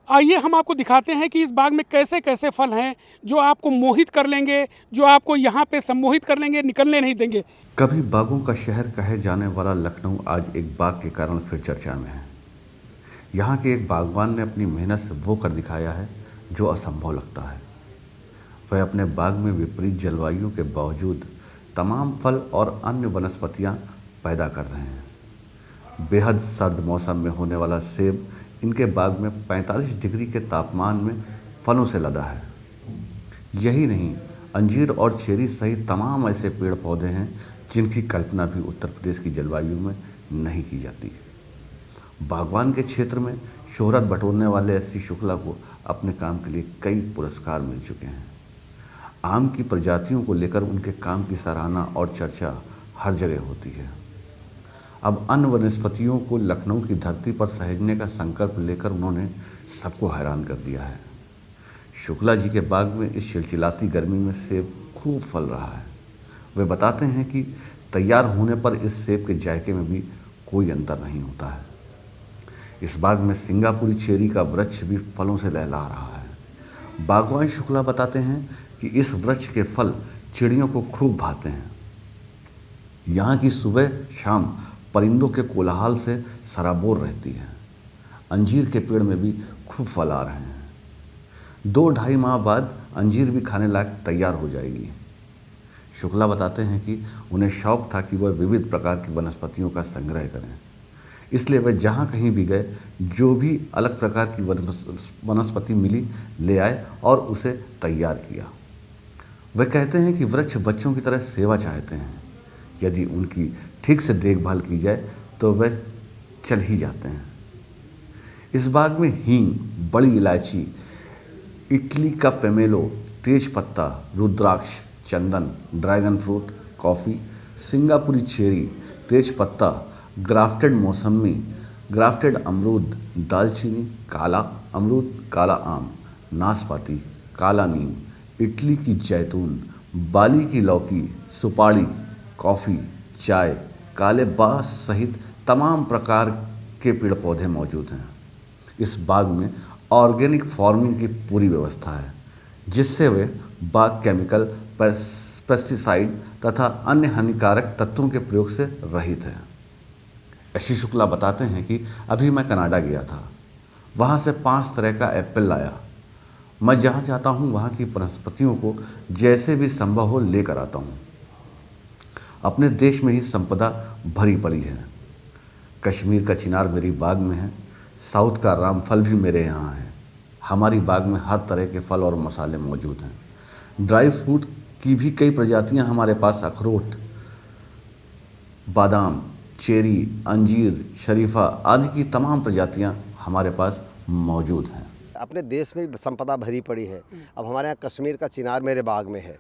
आइए हम आपको दिखाते हैं कि इस बाग में कैसे कैसे फल हैं जो आपको मोहित कर लेंगे, जो आपको यहाँ पे सम्मोहित कर लेंगे, निकलने नहीं देंगे। कभी बागों का शहर कहे जाने वाला लखनऊ आज एक बाग के कारण फिर चर्चा में है। यहाँ के एक बागवान ने अपनी मेहनत से वो कर दिखाया है जो असंभव लगता है। वह अपने बाग में विपरीत जलवायु के बावजूद तमाम फल और अन्य वनस्पतियाँ पैदा कर रहे हैं। बेहद सर्द मौसम में होने वाला सेब इनके बाग में 45 डिग्री के तापमान में फलों से लदा है। यही नहीं, अंजीर और चेरी सहित तमाम ऐसे पेड़ पौधे हैं जिनकी कल्पना भी उत्तर प्रदेश की जलवायु में नहीं की जाती। बागवान के क्षेत्र में शोहरत बटोरने वाले एस.सी. शुक्ला को अपने काम के लिए कई पुरस्कार मिल चुके हैं। आम की प्रजातियों को लेकर उनके काम की सराहना और चर्चा हर जगह होती है। अब अन्य वनस्पतियों को लखनऊ की धरती पर सहेजने का संकल्प लेकर उन्होंने सबको हैरान कर दिया है। शुक्ला जी के बाग में इस चिलचिलाती गर्मी में सेब खूब फल रहा है। वे बताते हैं कि तैयार होने पर इस सेब के जायके में भी कोई अंतर नहीं होता है। इस बाग में सिंगापुरी चेरी का वृक्ष भी फलों से लहला रहा है। बागवान शुक्ला बताते हैं कि इस वृक्ष के फल चिड़ियों को खूब भाते हैं। यहाँ की सुबह शाम परिंदों के कोलाहल से सराबोर रहती है। अंजीर के पेड़ में भी खूब फल आ रहे हैं। 2-2.5 माह बाद अंजीर भी खाने लायक तैयार हो जाएगी। शुक्ला बताते हैं कि उन्हें शौक था कि वह विविध प्रकार की वनस्पतियों का संग्रह करें। इसलिए वह जहाँ कहीं भी गए जो भी अलग प्रकार की वनस्पति मिली ले आए और उसे तैयार किया। वह कहते हैं कि वृक्ष बच्चों की तरह सेवा चाहते हैं। यदि उनकी ठीक से देखभाल की जाए तो वह चल ही जाते हैं। इस बाग में हींग, बड़ी इलायची, इटली का पेमेलो, तेज पत्ता, रुद्राक्ष, चंदन, ड्रैगन फ्रूट, कॉफ़ी, सिंगापुरी चेरी, तेज पत्ता, ग्राफ्टेड मौसमी, ग्राफ्टेड अमरूद, दालचीनी, काला अमरूद, काला आम, नाशपाती, काला नीम, इटली की जैतून, बाली की लौकी, सुपारी, कॉफ़ी, चाय, काले बांस सहित तमाम प्रकार के पेड़ पौधे मौजूद हैं। इस बाग में ऑर्गेनिक फार्मिंग की पूरी व्यवस्था है, जिससे वे बाग केमिकल, पेस्टिसाइड तथा अन्य हानिकारक तत्वों के प्रयोग से रहित है। एस.सी. शुक्ला बताते हैं कि अभी मैं कनाडा गया था। वहाँ से 5 तरह का एप्पल लाया। मैं जहाँ जाता हूँ वहाँ की वनस्पतियों को जैसे भी संभव हो लेकर आता हूँ। अपने देश में ही संपदा भरी पड़ी है। कश्मीर का चिनार मेरी बाग में है। साउथ का रामफल भी मेरे यहाँ है। हमारी बाग में हर तरह के फल और मसाले मौजूद हैं। ड्राई फ्रूट की भी कई प्रजातियाँ हमारे पास, अखरोट, बादाम, चेरी, अंजीर, शरीफा आदि की तमाम प्रजातियाँ हमारे पास मौजूद हैं। अपने देश में संपदा भरी पड़ी है। अब हमारे यहाँ कश्मीर का चिनार मेरे बाग में है,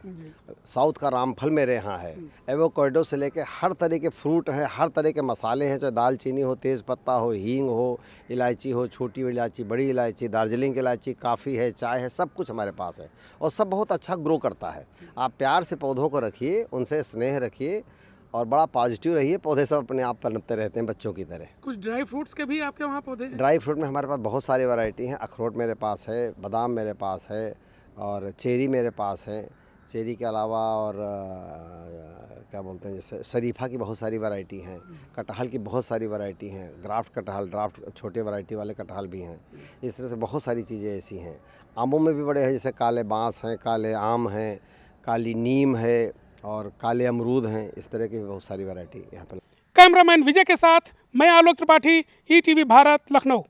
साउथ का रामफल मेरे यहाँ है, एवोकाडो से लेके हर तरह के फ्रूट हैं, हर तरह के मसाले हैं, चाहे दालचीनी हो, तेज़ पत्ता हो, हींग हो, इलायची हो, छोटी इलायची, बड़ी इलायची, दार्जिलिंग की इलायची, काफ़ी है, चाय है, सब कुछ हमारे पास है और सब बहुत अच्छा ग्रो करता है। आप प्यार से पौधों को रखिए, उनसे स्नेह रखिए और बड़ा पॉजिटिव रहिए। पौधे सब अपने आप पनपते रहते हैं बच्चों की तरह। कुछ ड्राई फ्रूट्स के भी आपके वहाँ पौधे हैं? ड्राई फ्रूट में हमारे पास बहुत सारी वैरायटी हैं। अखरोट मेरे पास है, बादाम मेरे पास है और चेरी मेरे पास है। चेरी के अलावा और क्या बोलते हैं, जैसे शरीफा की बहुत सारी वैरायटी हैं, कटहल की बहुत सारी वैरायटी हैं, ग्राफ्ट कटहल, ड्राफ्ट छोटे वैरायटी वाले कटहल भी हैं। इस तरह से बहुत सारी चीज़ें ऐसी हैं। आमों में भी बड़े हैं, जैसे काले बांस हैं, काले आम हैं, काली नीम है और काले अमरूद हैं। इस तरह की भी बहुत सारी वैरायटी यहाँ पर। कैमरामैन विजय के साथ मैं आलोक त्रिपाठी, ईटीवी भारत, लखनऊ।